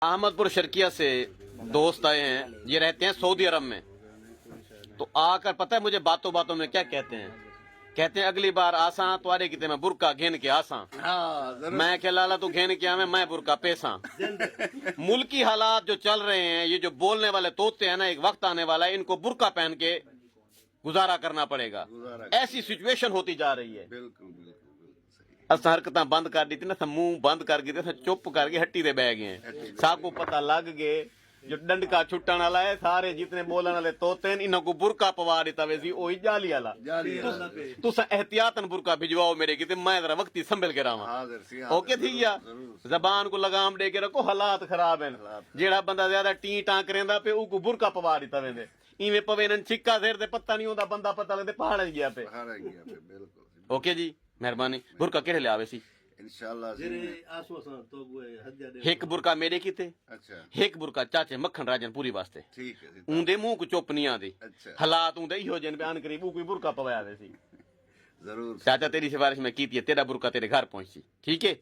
अहमदपुर शर्किया से दोस्त आए हैं, ये रहते हैं सऊदी अरब में। तो आकर पता है मुझे बातों बातों में क्या कहते हैं? कहते हैं अगली बार आसा तुम्हारे किते मैं बुरका घेन के आसा। मैं क्या लाला तू घेन के आवे, मैं बुरका पेसा। मुल्की हालात जो चल रहे हैं, ये जो बोलने वाले तोते हैं ना, एक वक्त आने वाला है इनको बुरका पहन के गुजारा करना पड़ेगा। ऐसी सिचुएशन होती जा रही है। बिल्कुल बिल्कुल अस हरकत बंद कर दी थी ना, मुंह बंद कर गए, चुप करके हट्टी दे बह गए। साकू पता लग गए जो डंडका छुट्टन वाला है, सारे जितने बोलन वाले तोते इन्हों को बुरका पवा दिता वे सी ओही जाली वाला। तुस एहतियातन बुरका भिजवाओ मेरे की, मैं जरा वक्ती संभल के रहा। ओके थी गया, जबान को लगाम दे के रखो, हालात खराब है। जेड़ा बंदा ज्यादा टी टां करेंदा पे उको बुरका पवा दिता वेंदे। इवें पवे न छिक्का सिर ते पत्ता नहीं होंदा, बंदा पता लगदे पहाड़ गया पे। ओके जी, मेहरबानी। बुरका केड़े ले आवे सी इंशाल्लाह। एक बुरका मेरे की थे, अच्छा, एक बुरका चाचे मक्खन राजन पूरी वास्ते। ठीक है। ऊंदे मुंह को चुप नहीं आती। अच्छा, हालात ऊंदे ही हो जन बयान करी कोई बुरका पवाया सी। जरूर चाचा तेरी सिफारिश में की थी, तेरा बुरका तेरे घर पहुंची। ठीक है।